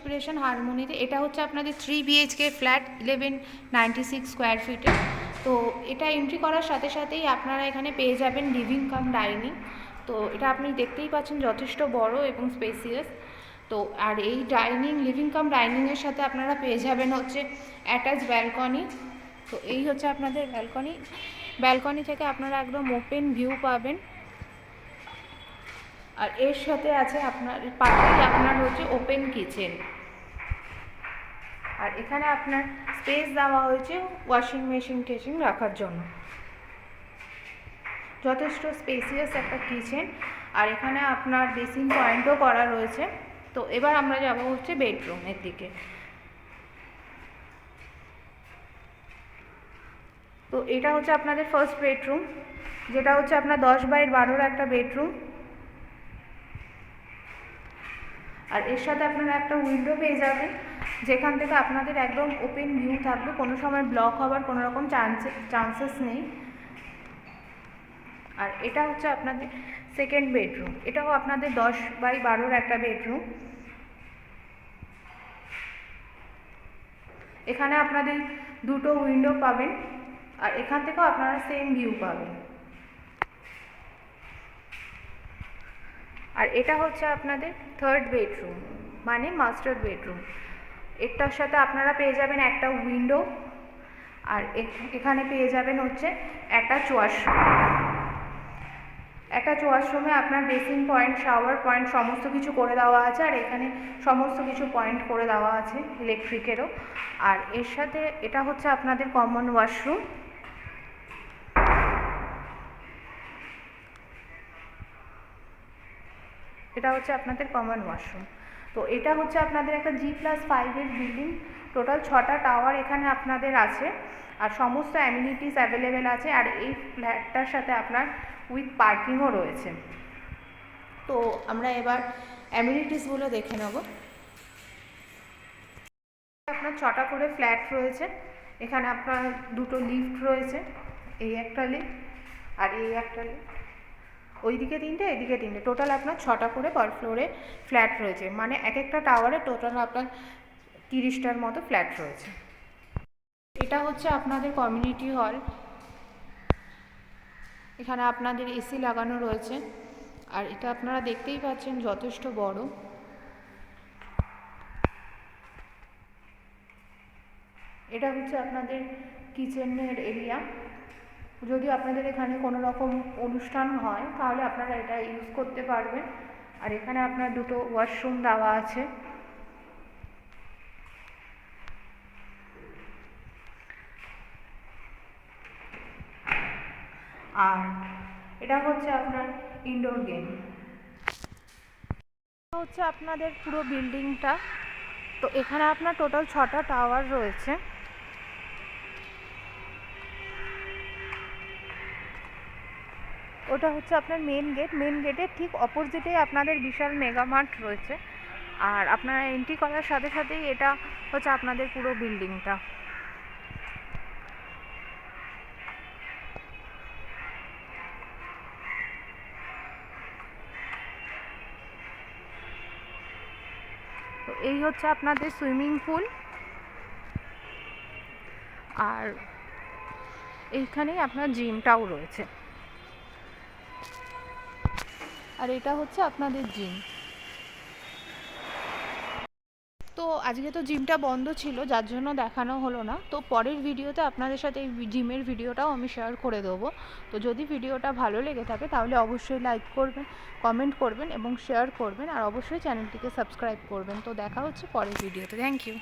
Inspiration হারমোনিতে। এটা হচ্ছে আপনাদের 3 BHK ফ্ল্যাট 1196 স্কোয়ার ফিটের। তো এটা এন্ট্রি করার সাথে সাথেই আপনারা এখানে পেয়ে যাবেন লিভিং কাম ডাইনিং। তো এটা আপনি দেখতেই পাচ্ছেন যথেষ্ট বড় এবং স্পেসিয়াস। তো আর এই লিভিং কাম ডাইনিংয়ের সাথে আপনারা পেয়ে যাবেন হচ্ছে অ্যাটাচ ব্যালকনি। তো এই হচ্ছে আপনাদের ব্যালকনি থেকে আপনারা একদম ওপেন ভিউ পাবেন। আর এর সাথে আছে আপনার পাশেই আপনার হচ্ছে ওপেন কিচেন। আর এখানে আপনার স্পেস দেওয়া হয়েছে ওয়াশিং মেশিন রাখার জন্য। যথেষ্ট স্পেসিয়াস একটা কিচেন। আর এখানে আপনার বেসিন পয়েন্টও করা রয়েছে। তো এবার আমরা যাব হচ্ছে বেডরুমের দিকে। তো এটা হচ্ছে আপনাদের ফার্স্ট বেডরুম, যেটা হচ্ছে আপনার 10x12 একটা বেডরুম। আর এর সাথে আপনারা একটা উইন্ডো পেয়ে যাবেন, যেখান থেকে আপনাদের একদম ওপেন ভিউ থাকবে, কোনো সময় ব্লক হওয়ার কোনো রকম চান্সেস নেই। আর এটা হচ্ছে আপনাদের সেকেন্ড বেডরুম, এটাও আপনাদের 10x12 একটা বেডরুম। এখানে আপনাদের দুটো উইন্ডো পাবেন, আর এখান থেকেও আপনারা সেম ভিউ পাবেন। আর এটা হচ্ছে আপনাদের থার্ড বেডরুম, মানে মাস্টার বেডরুম। এটার সাথে আপনারা পেয়ে যাবেন একটা উইন্ডো, আর এখানে পেয়ে যাবেন হচ্ছে অ্যাটাচ ওয়াশরুম। অ্যাটাচ ওয়াশরুমে আপনার বেসিন পয়েন্ট, শাওয়ার পয়েন্ট সমস্ত কিছু করে দেওয়া আছে। আর এখানে সমস্ত কিছু পয়েন্ট করে দেওয়া আছে ইলেকট্রিকেরও। আর এর সাথে এটা হচ্ছে আপনাদের কমন ওয়াশরুম। এটা হচ্ছে আপনাদের কমন ওয়াশরুম। তো এটা হচ্ছে আপনাদের একটা G+5 বিল্ডিং। টোটাল 6টা টাওয়ার এখানে আপনাদের আছে, আর সমস্ত অ্যামিনিটিস অ্যাভেলেবেল আছে। আর এই ফ্ল্যাটটার সাথে আপনার উইথ পার্কিংও রয়েছে। তো আমরা এবার অ্যামিনিটিসগুলো দেখে নেব। আপনার 6টা করে ফ্ল্যাট রয়েছে। এখানে আপনার দুটো লিফট রয়েছে, এই একটা লিফট আর এই একটা লিফট, ওইদিকে 3টে এদিকে 3টে। টোটাল আপনার 6টা করে পার ফ্লোরে ফ্ল্যাট রয়েছে, মানে এক একটা টাওয়ারে টোটাল আপনার 30টার মতো ফ্ল্যাট রয়েছে। এটা হচ্ছে আপনাদের কমিউনিটি হল। এখানে আপনাদের এসি লাগানো রয়েছে, আর এটা আপনারা দেখতেই পাচ্ছেন যথেষ্ট বড়। এটা হচ্ছে আপনাদের কিচেনের এরিয়া। যদি আপনাদের এখানে কোনো রকম অনুষ্ঠান হয় তাহলে আপনারা এটা ইউজ করতে পারবেন। আর এখানে আপনার দুটো ওয়াশরুম দেওয়া আছে। আর এটা হচ্ছে আপনার ইনডোর গেম। হচ্ছে আপনাদের পুরো বিল্ডিংটা। তো এখানে আপনার টোটাল 6টা টাওয়ার রয়েছে। ওটা হচ্ছে আপনার মেন গেট। মেন গেটের ঠিক অপোজিটেই আপনাদের বিশাল মেগামার্ট রয়েছে। আর আপনারা এন্ট্রি করার সাথে সাথেই এটা হচ্ছে আপনাদের পুরো বিল্ডিংটা। তো এই হচ্ছে আপনাদের সুইমিং পুল। আর এইখানেই আপনার জিমটাও রয়েছে। আর এটা হচ্ছে আপনাদের জিম। তো আজকে তো জিমটা বন্ধ ছিল, যার জন্য দেখানো হলো না। তো পরের ভিডিওতে আপনাদের সাথে এই জিমের ভিডিওটাও আমি শেয়ার করে দেবো। তো যদি ভিডিওটা ভালো লেগে থাকে তাহলে অবশ্যই লাইক করবেন, কমেন্ট করবেন এবং শেয়ার করবেন। আর অবশ্যই চ্যানেলটিকে সাবস্ক্রাইব করবেন। তো দেখা হচ্ছে পরের ভিডিওতে। Thank you.